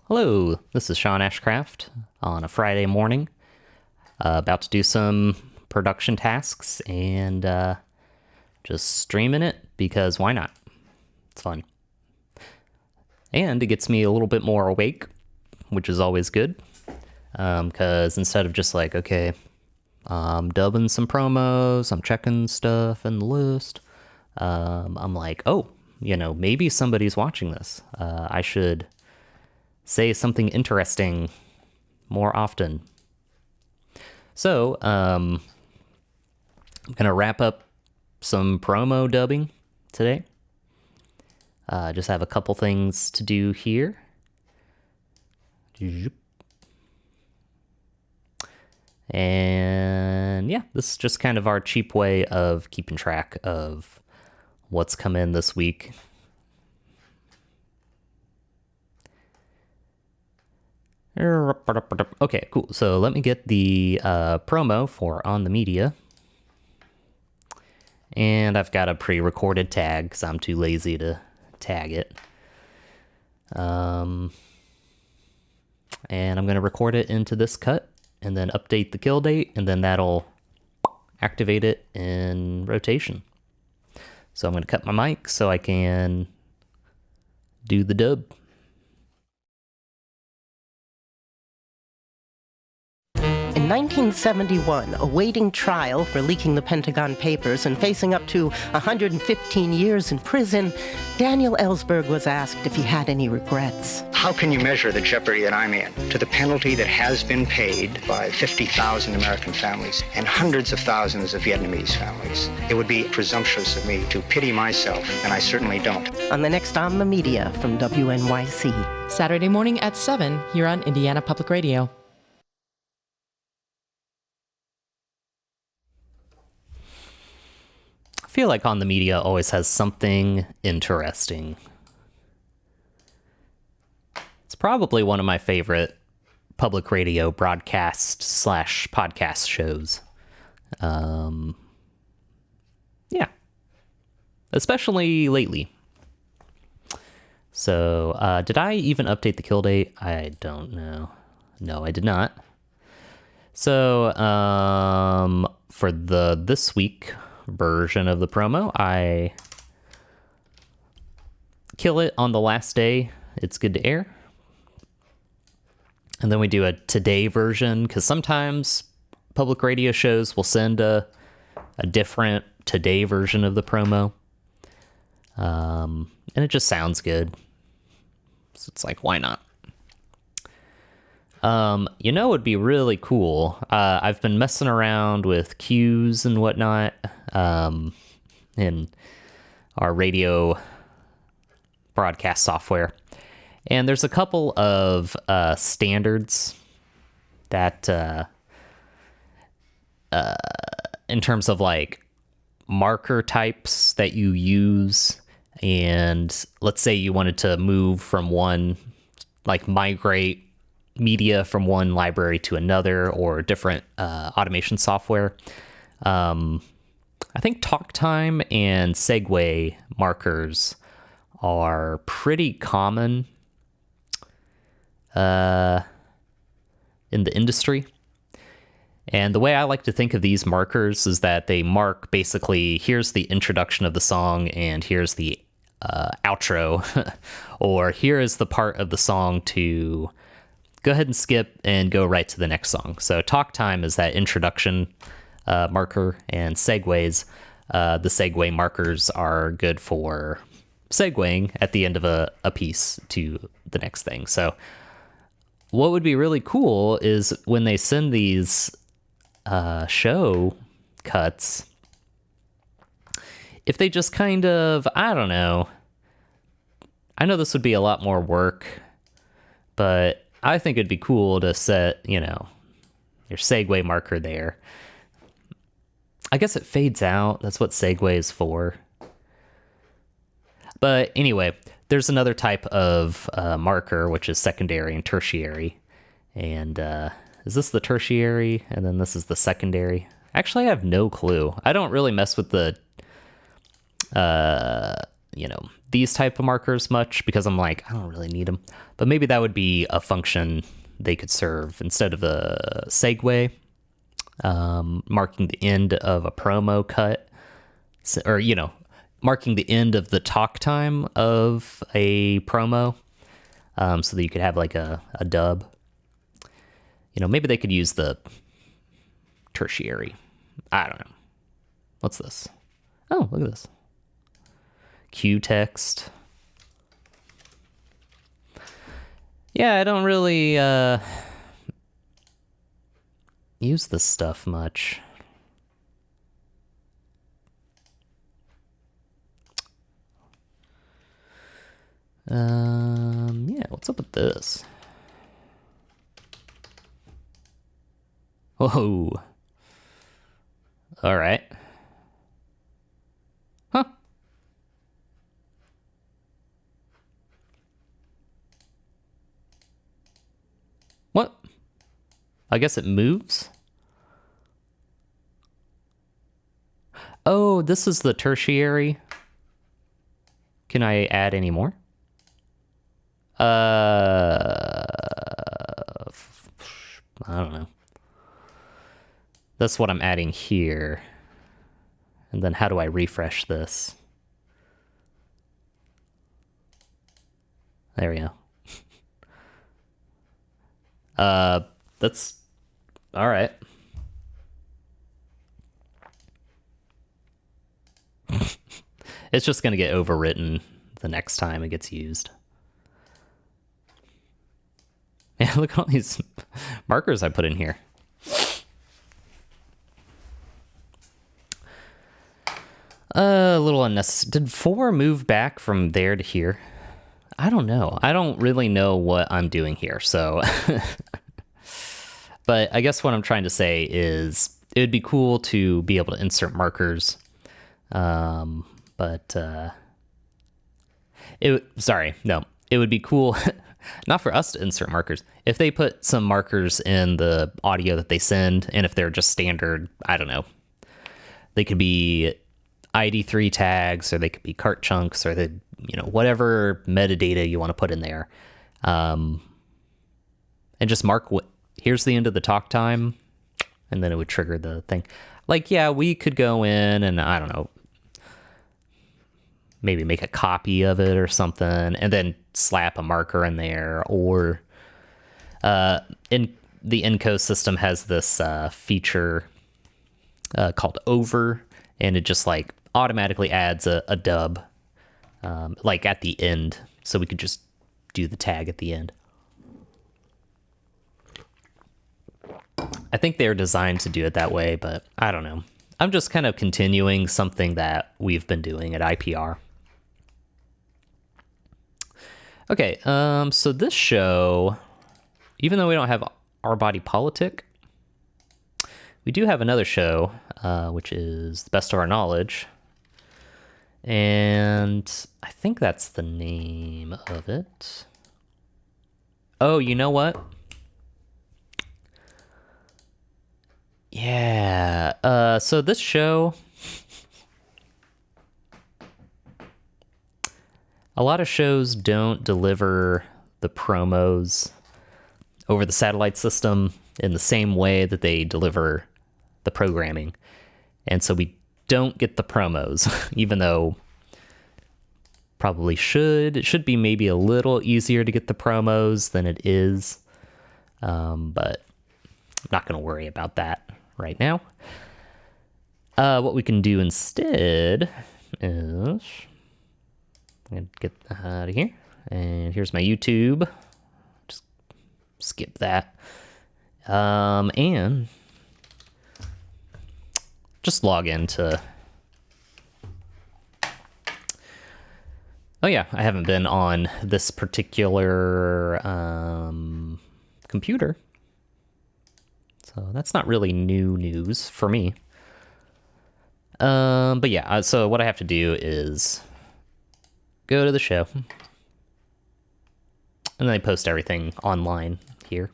Hello, this is Sean Ashcraft on a Friday morning, about to do some production tasks and just streaming it because why not? It's fun. And it gets me a little bit more awake, which is always good, because instead of just like, okay, I'm dubbing some promos, I'm checking stuff in the list, I'm like, oh, maybe somebody's watching this. I should say something interesting more often. So, I'm going to wrap up some promo dubbing today. Just have a couple things to do here. And yeah, this is just kind of our cheap way of keeping track of what's come in this week. Okay, cool. So let me get the promo for On the Media. And I've got a pre-recorded tag because I'm too lazy to tag it. And I'm going to record it into this cut and then update the kill date, and then that'll activate it in rotation. So I'm going to cut my mic so I can do the dub. In 1971, awaiting trial for leaking the Pentagon Papers and facing up to 115 years in prison, Daniel Ellsberg was asked if he had any regrets. How can you measure the jeopardy that I'm in to the penalty that has been paid by 50,000 American families and hundreds of thousands of Vietnamese families? It would be presumptuous of me to pity myself, and I certainly don't. On the next On the Media from WNYC. Saturday morning at 7 here on Indiana Public Radio. I feel like On the Media always has something interesting. It's probably one of my favorite public radio broadcast / podcast shows. Yeah. Especially lately. So, did I even update the kill date? I don't know. No, I did not. So, for this week version of the promo, I kill it on the last day it's good to air. And then we do a today version, because sometimes public radio shows will send a different today version of the promo. And it just sounds good. So it's like, why not? It would be really cool. I've been messing around with cues and whatnot in our radio broadcast software. And there's a couple of standards that, in terms of like marker types that you use, and let's say you wanted to move from one, like migrate media from one library to another, or different automation software. I think talk time and segue markers are pretty common in the industry. And the way I like to think of these markers is that they mark basically, here's the introduction of the song and here's the outro, or here is the part of the song to go ahead and skip and go right to the next song. So talk time is that introduction marker, and segues, the segue markers are good for segueing at the end of a piece to the next thing. So what would be really cool is when they send these show cuts, if they just kind of, I don't know, I know this would be a lot more work, but I think it'd be cool to set, your segue marker there. I guess it fades out. That's what segue is for. But anyway, there's another type of marker, which is secondary and tertiary. And is this the tertiary? And then this is the secondary. Actually, I have no clue. I don't really mess with the these type of markers much because I'm like, I don't really need them. But maybe that would be a function they could serve instead of a segue, marking the end of a promo cut, or, marking the end of the talk time of a promo, so that you could have like a dub. Maybe they could use the tertiary. I don't know. What's this? Oh, look at this. Q text. Yeah, I don't really use this stuff much. Yeah, what's up with this? Whoa. All right. Huh. What? I guess it moves? Oh, this is the tertiary. Can I add any more? I don't know. That's what I'm adding here. And then how do I refresh this? There we go. That's all right. It's just going to get overwritten the next time it gets used. Yeah, look at all these markers I put in here. A little unnecessary. Did 4 move back from there to here? I don't know. I don't really know what I'm doing here, so... But I guess what I'm trying to say is it would be cool to be able to insert markers. It would be cool... not for us to insert markers. If they put some markers in the audio that they send, and if they're just standard, I don't know, they could be ID3 tags, or they could be cart chunks, or whatever metadata you want to put in there, and just mark here's the end of the talk time, and then it would trigger the thing. Like, yeah, we could go in and, I don't know, maybe make a copy of it or something, and then slap a marker in there. Or in the Encode system has this feature called Over, and it just like automatically adds a dub like at the end, so we could just do the tag at the end. I think they're designed to do it that way, but I don't know. I'm just kind of continuing something that we've been doing at IPR. Okay, so this show, even though we don't have Our Body Politic, we do have another show, which is The Best of Our Knowledge. And I think that's the name of it. Oh, you know what? Yeah, so this show... A lot of shows don't deliver the promos over the satellite system in the same way that they deliver the programming. And so we don't get the promos, even though probably should. It should be maybe a little easier to get the promos than it is. But I'm not going to worry about that right now. What we can do instead is... I'm going to get out of here. And here's my YouTube. Just skip that. And just log into... Oh yeah, I haven't been on this particular computer. So that's not really new news for me. But yeah, so what I have to do is... go to the show, and then I post everything online here.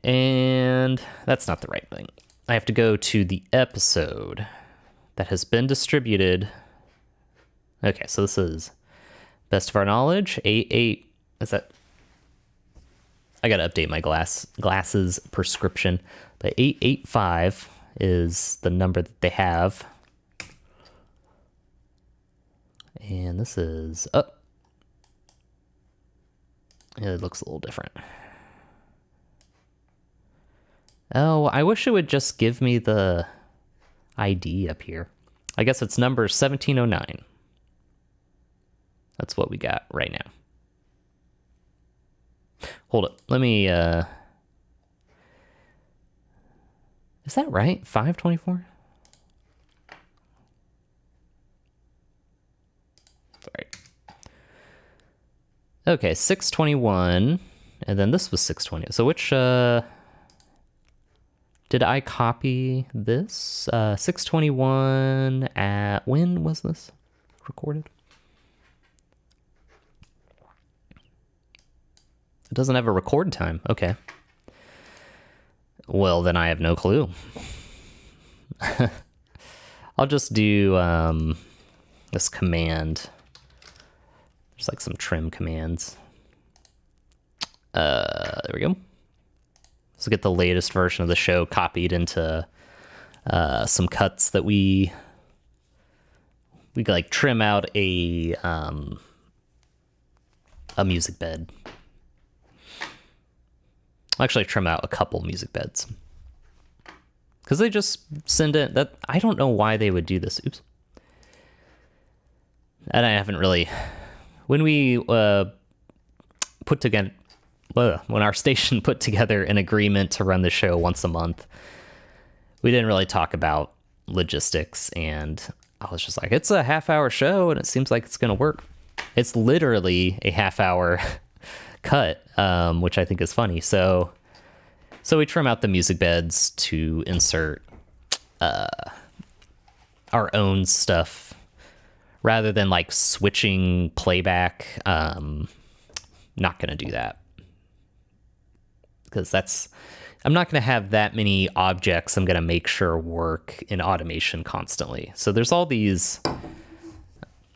And that's not the right thing. I have to go to the episode that has been distributed Okay, so this is best of our knowledge. 88. Is that? I gotta update my glasses prescription. But 885 is the number that they have. And this is up. It looks a little different. Oh, I wish it would just give me the ID up here. I guess it's number 1709. That's what we got right now. Hold it. Let me, is that right? 524? Sorry. Okay, 621. And then this was 620. So which, did I copy this? 621 at, when was this recorded? It doesn't have a record time. Okay. Well, then I have no clue. I'll just do this command. There's like some trim commands. There we go. Let's get the latest version of the show copied into some cuts that we like trim out a music bed. Actually trim out a couple music beds. Because they just send it, that I don't know why they would do this. Oops. And I haven't really, when we put together, when our station put together an agreement to run the show once a month, we didn't really talk about logistics, and I was just like, it's a half-hour show and it seems like it's gonna work. It's literally a half-hour cut, which I think is funny. So we trim out the music beds to insert our own stuff rather than like switching playback. Not gonna do that because I'm not gonna have that many objects I'm gonna make sure work in automation constantly. So there's all these.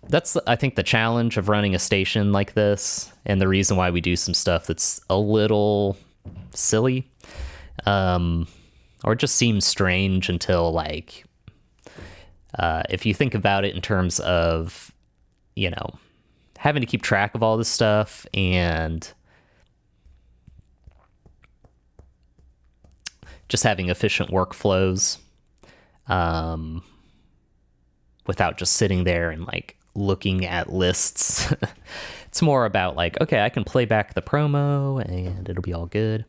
That's, I think, the challenge of running a station like this, and the reason why we do some stuff that's a little silly, or just seems strange until, like, if you think about it in terms of, you know, having to keep track of all this stuff and just having efficient workflows, without just sitting there and, like, looking at lists. It's more about like, okay, I can play back the promo and it'll be all good.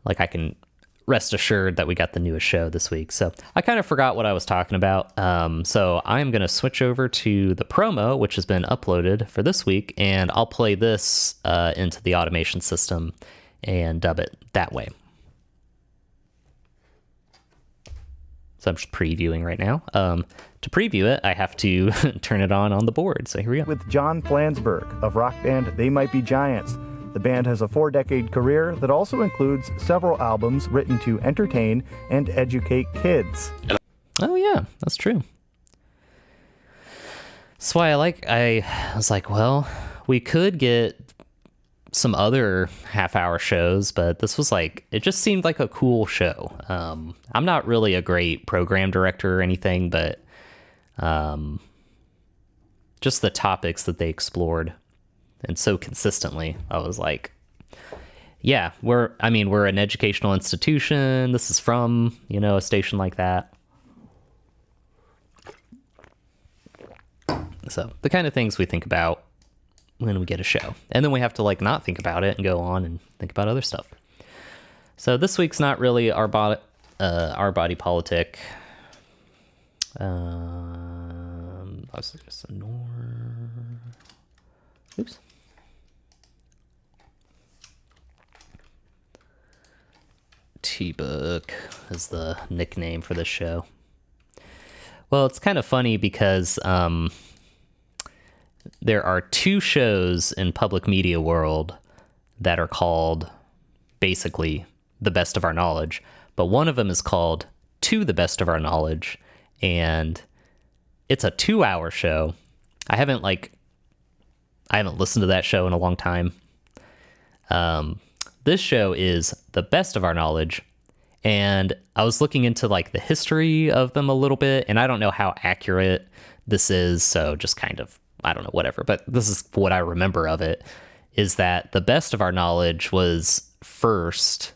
Like I can rest assured that we got the newest show this week. So I kind of forgot what I was talking about. So I'm going to switch over to the promo, which has been uploaded for this week, and I'll play this into the automation system and dub it that way. So I'm just previewing right now. To preview it, I have to turn it on the board. So here we go. With John Flansburgh of rock band They Might Be Giants. The band has a 4-decade career that also includes several albums written to entertain and educate kids. Oh yeah, that's true. That's why I was like, well, we could get some other half-hour shows, but this was like, it just seemed like a cool show. I'm not really a great program director or anything, but just the topics that they explored and so consistently, I was like, yeah, we're an educational institution. This is from, a station like that. So the kind of things we think about when we get a show, and then we have to like not think about it and go on and think about other stuff. So this week's not really our body politic. I was just ignore. Oops. T-Book is the nickname for this show. Well, it's kind of funny because there are 2 shows in public media world that are called basically The Best of Our Knowledge, but one of them is called To the Best of Our Knowledge, and it's a 2-hour show. I haven't listened to that show in a long time. This show is the best of our knowledge, and I was looking into like the history of them a little bit, and I don't know how accurate this is, so just kind of, I don't know, whatever. But this is what I remember of it, is that the best of our knowledge was first.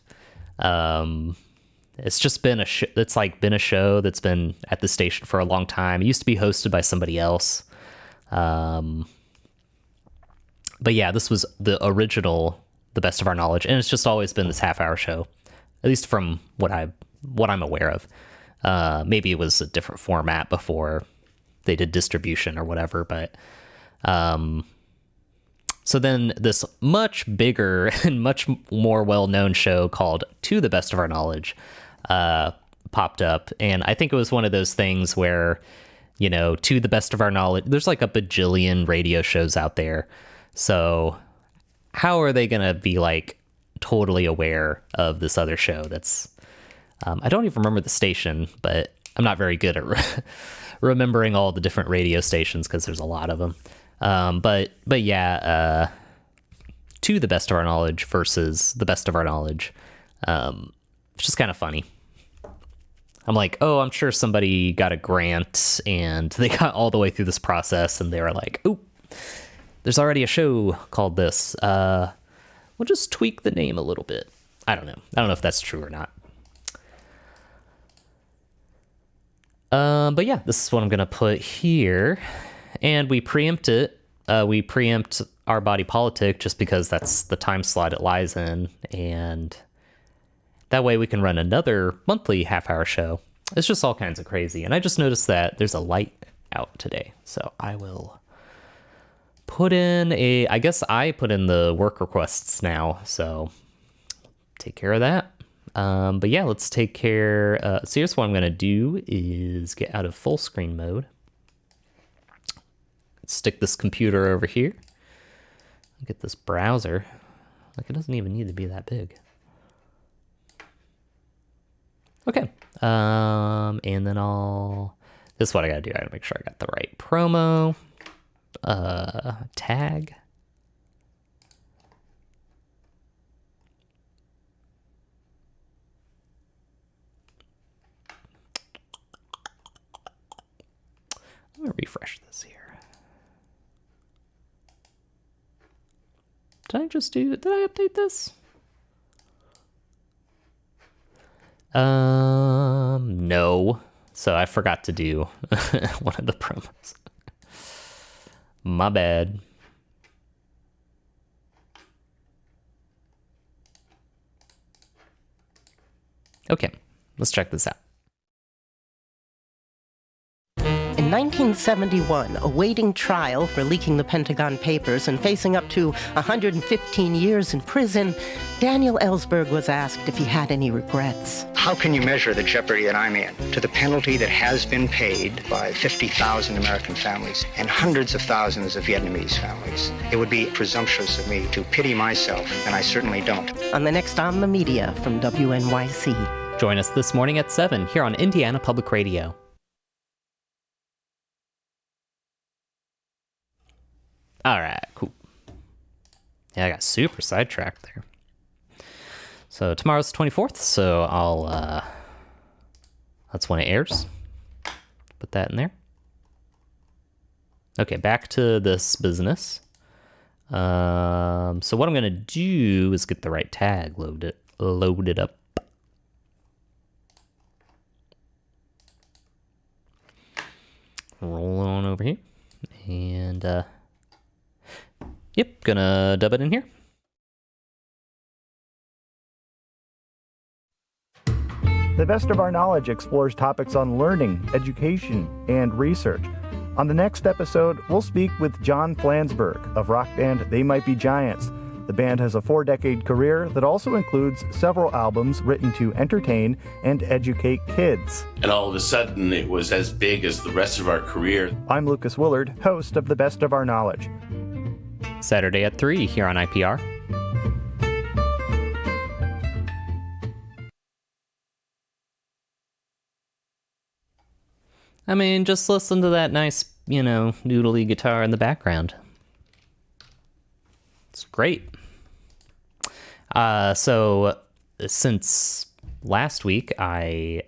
It's just been been a show that's been at the station for a long time. It used to be hosted by somebody else. But yeah, this was the original, the best of our knowledge, and it's just always been this half-hour show, at least from what I'm aware of. Maybe it was a different format before they did distribution or whatever, but so then this much bigger and much more well-known show called To the Best of Our Knowledge popped up, and I think it was one of those things where, you know, to the best of our knowledge, there's like a bajillion radio shows out there, so how are they gonna be like totally aware of this other show that's I don't even remember the station, but I'm not very good at remembering all the different radio stations because there's a lot of them. But yeah, To the Best of Our Knowledge versus the best of our knowledge. It's just kind of funny. I'm like, oh, I'm sure somebody got a grant and they got all the way through this process and they were like, oh, there's already a show called this. We'll just tweak the name a little bit. I don't know. I don't know if that's true or not. But yeah, this is what I'm going to put here. And we preempt it. We preempt Our Body Politic just because that's the time slot it lies in. And that way we can run another monthly half-hour show. It's just all kinds of crazy. And I just noticed that there's a light out today. So I will put in I guess I put in the work requests now. So take care of that. But yeah, let's take care. So here's what I'm going to do is get out of full screen mode. Stick this computer over here. Get this browser. Like, it doesn't even need to be that big. Okay. And then this is what I gotta do. I gotta make sure I got the right promo. Tag. I'm gonna refresh this here. Did I update this? No. So I forgot to do one of the promos. My bad. Okay, let's check this out. In 1971, awaiting trial for leaking the Pentagon Papers and facing up to 115 years in prison, Daniel Ellsberg was asked if he had any regrets. How can you measure the jeopardy that I'm in to the penalty that has been paid by 50,000 American families and hundreds of thousands of Vietnamese families? It would be presumptuous of me to pity myself, and I certainly don't. On the next On the Media from WNYC. Join us this morning at 7 here on Indiana Public Radio. All right, cool. Yeah, I got super sidetracked there. So tomorrow's the 24th, so that's when it airs. Put that in there. Okay, back to this business. So what I'm gonna do is get the right tag loaded up. Roll on over here, and yep, gonna dub it in here. The Best of Our Knowledge explores topics on learning, education, and research. On the next episode, we'll speak with John Flansburgh of rock band They Might Be Giants. The band has a 4-decade career that also includes several albums written to entertain and educate kids. And all of a sudden, it was as big as the rest of our career. I'm Lucas Willard, host of The Best of Our Knowledge. Saturday at 3 here on IPR. I mean, just listen to that nice, noodly guitar in the background. It's great. So since last week, I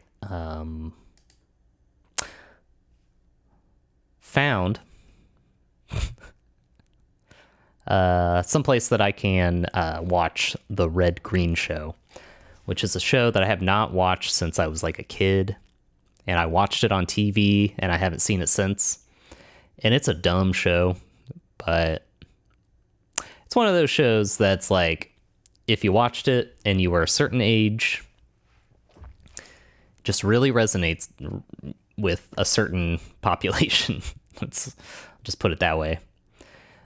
found someplace that I can watch The Red Green Show, which is a show that I have not watched since I was like a kid. And I watched it on TV, and I haven't seen it since. And it's a dumb show, but it's one of those shows that's like, if you watched it and you were a certain age, just really resonates with a certain population. Let's just put it that way.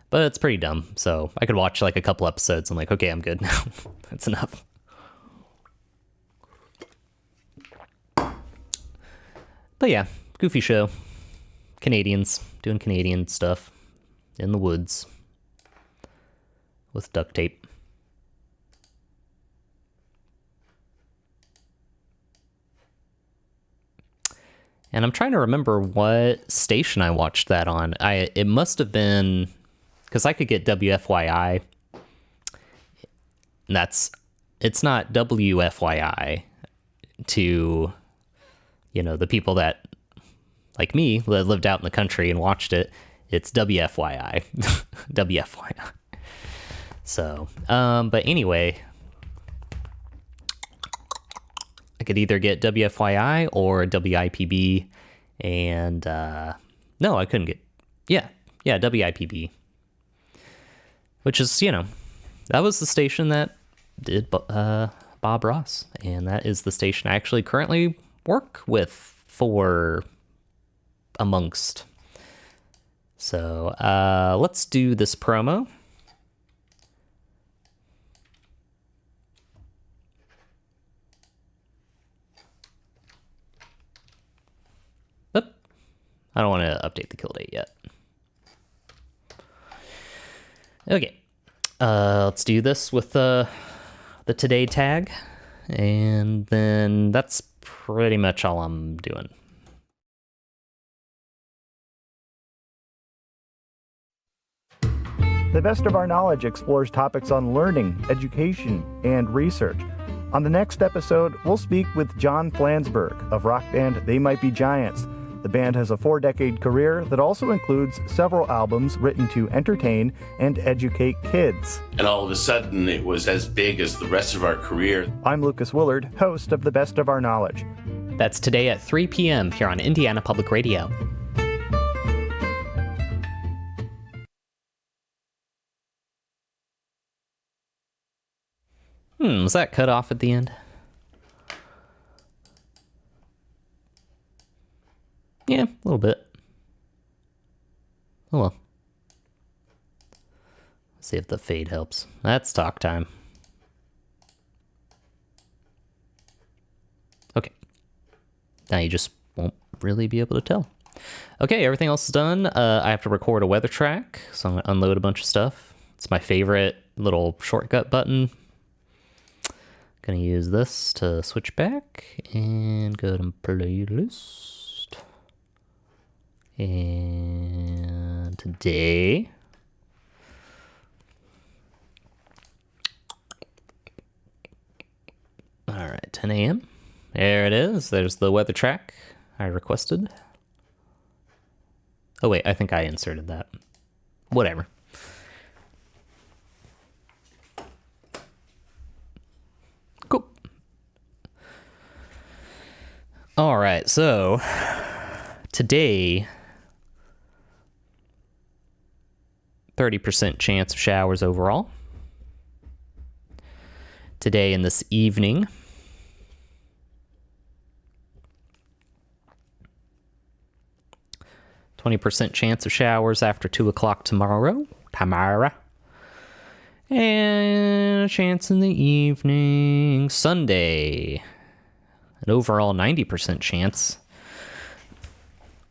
But it's pretty dumb, so I could watch like a couple episodes and like, okay, I'm good now. That's enough. But yeah, goofy show. Canadians doing Canadian stuff in the woods with duct tape. And I'm trying to remember what station I watched that on. It must have been, because I could get WFYI. And it's not WFYI to, the people that, like me, that lived out in the country and watched it. It's WFYI. WFYI. So, but anyway, I could either get WFYI or WIPB, and no, I couldn't get, yeah, WIPB, which is, that was the station that did Bob Ross, and that is the station I actually currently work with for amongst. So let's do this promo. I don't want to update the kill date yet. Okay, let's do this with the today tag, and then that's pretty much all I'm doing. The Best of Our Knowledge explores topics on learning, education, and research. On the next episode, we'll speak with John Flansburgh of rock band They Might Be Giants. The band has a 4-decade career that also includes several albums written to entertain and educate kids. And all of a sudden, it was as big as the rest of our career. I'm Lucas Willard, host of The Best of Our Knowledge. That's today at 3 p.m. here on Indiana Public Radio. Was that cut off at the end? Yeah, a little bit. Oh well. Let's see if the fade helps. That's talk time. Okay. Now you just won't really be able to tell. Okay, everything else is done. I have to record a weather track, so I'm going to unload a bunch of stuff. It's my favorite little shortcut button. Gonna use this to switch back and go to playlist. And today, all right, 10 a.m. There it is. There's the weather track I requested. Oh wait, I think I inserted that. Whatever. Cool. All right, so today, 30% chance of showers overall. Today and this evening, 20% chance of showers after 2 o'clock tomorrow. And a chance in the evening, Sunday. An overall 90% chance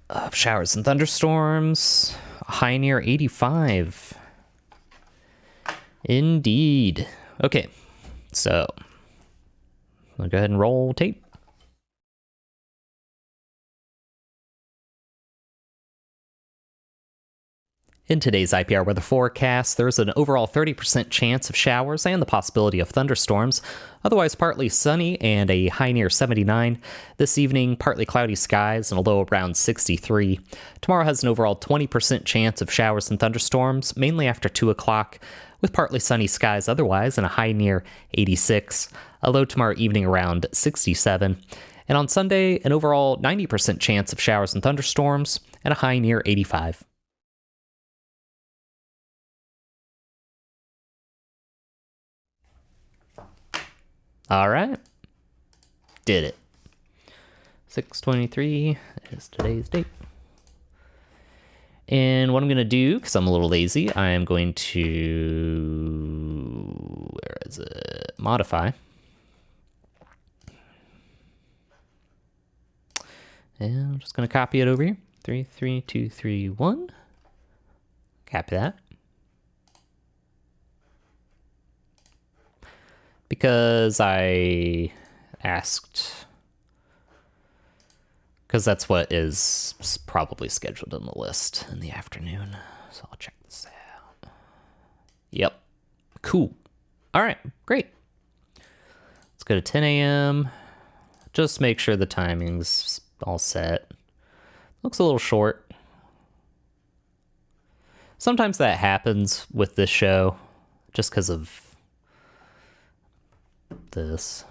of showers and thunderstorms. A high near 85. Indeed. Okay, so I'll go ahead and roll tape. In today's IPR weather forecast, there's an overall 30% chance of showers and the possibility of thunderstorms. Otherwise, partly sunny and a high near 79. This evening, partly cloudy skies and a low around 63. Tomorrow has an overall 20% chance of showers and thunderstorms, mainly after 2 o'clock, with partly sunny skies otherwise and a high near 86. A low tomorrow evening around 67. And on Sunday, an overall 90% chance of showers and thunderstorms and a high near 85. All right. Did it. 6/23 is today's date. And what I'm going to do, because I'm a little lazy, I am going to, where is it? Modify. And I'm just going to copy it over here. 33231. Copy that. Because I asked, because that's what is probably scheduled in the list in the afternoon. So I'll check this out. Yep. Cool. All right, great. Let's go to 10 a.m. Just make sure the timing's all set. Looks a little short. Sometimes that happens with this show just because of this.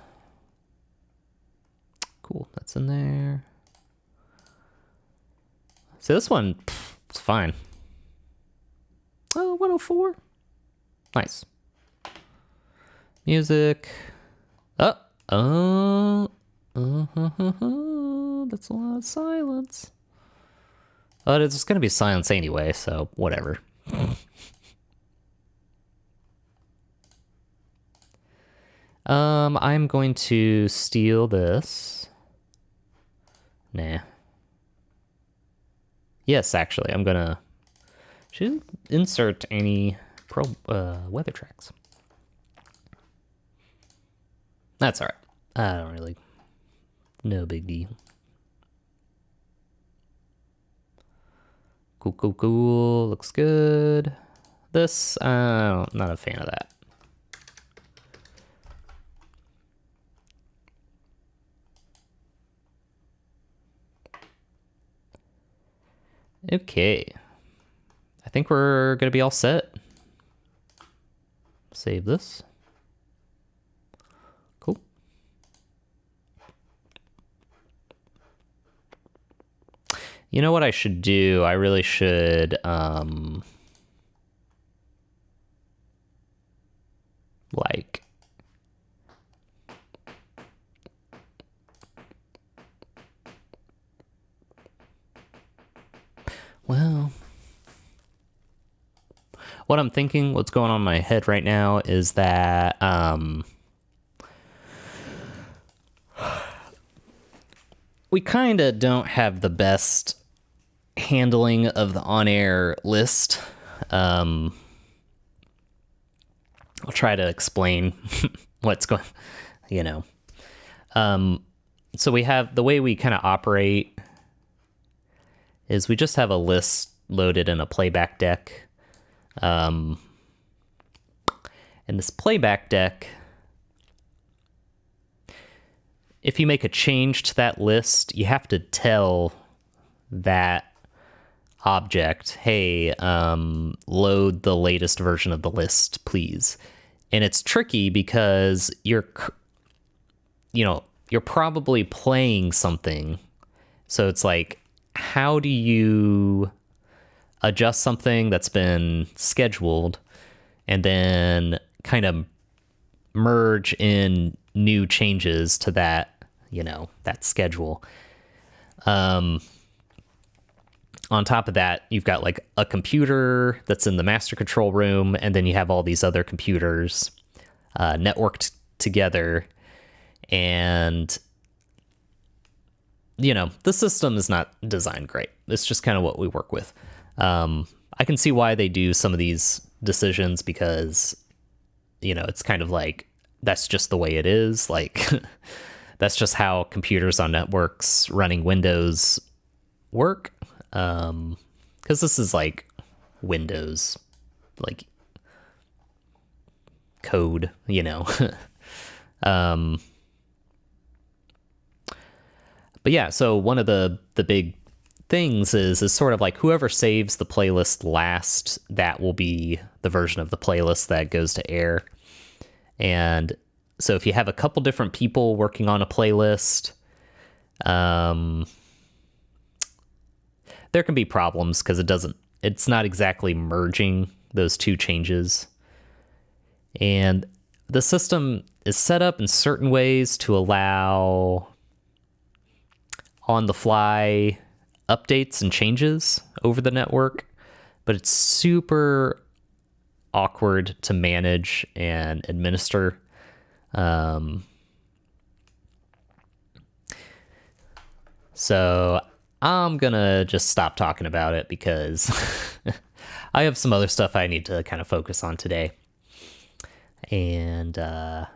Cool, that's in there. So this one, it's fine. Oh, 104. Nice. Music. That's a lot of silence. But it's going to be silence anyway, so whatever. I'm going to steal this. Nah. Yes, actually, I'm gonna should insert any weather tracks. That's all right. I don't really. No big deal. Cool. Looks good. This, not a fan of that. Okay. I think we're going to be all set. Save this. Cool. You know what I should do? I really should, like, well, what I'm thinking, what's going on in my head right now is that we kind of don't have the best handling of the on-air list. I'll try to explain what's going, so we have, the way we kind of operate is we just have a list loaded in a playback deck. And this playback deck, if you make a change to that list, you have to tell that object, hey, load the latest version of the list, please. And it's tricky because you're probably playing something. So it's like, how do you adjust something that's been scheduled and then kind of merge in new changes to that, that schedule? On top of that, you've got like a computer that's in the master control room, and then you have all these other computers networked together. And the system is not designed great. It's just kind of what we work with. I can see why they do some of these decisions because, it's kind of like, that's just the way it is. Like, that's just how computers on networks running Windows work. Because this is like, Windows, like, code, you know. But yeah, so one of the big things is sort of like whoever saves the playlist last, that will be the version of the playlist that goes to air. And so if you have a couple different people working on a playlist, there can be problems because it's not exactly merging those two changes. And the system is set up in certain ways to allow on-the-fly updates and changes over the network, but it's super awkward to manage and administer. So I'm gonna just stop talking about it because I have some other stuff I need to kind of focus on today. And yeah.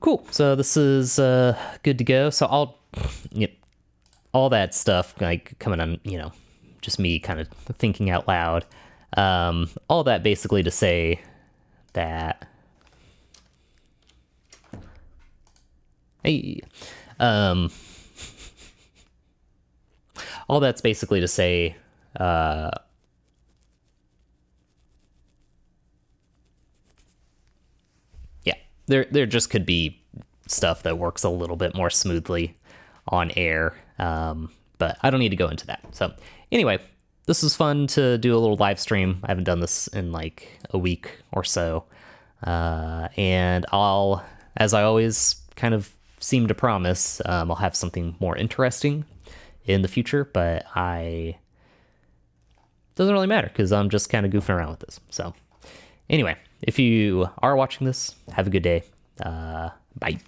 Cool. So this is good to go. So I'll, yep, all that stuff like coming on, you know, just me kind of thinking out loud. All that basically to say that, hey, all that's basically to say, yeah, there just could be stuff that works a little bit more smoothly on air, but I don't need to go into that. So anyway, this was fun to do a little live stream. I haven't done this in like a week or so, and I'll, as I always kind of seem to promise, I'll have something more interesting in the future, but doesn't really matter because I'm just kind of goofing around with this. So anyway, if you are watching this, have a good day. Bye.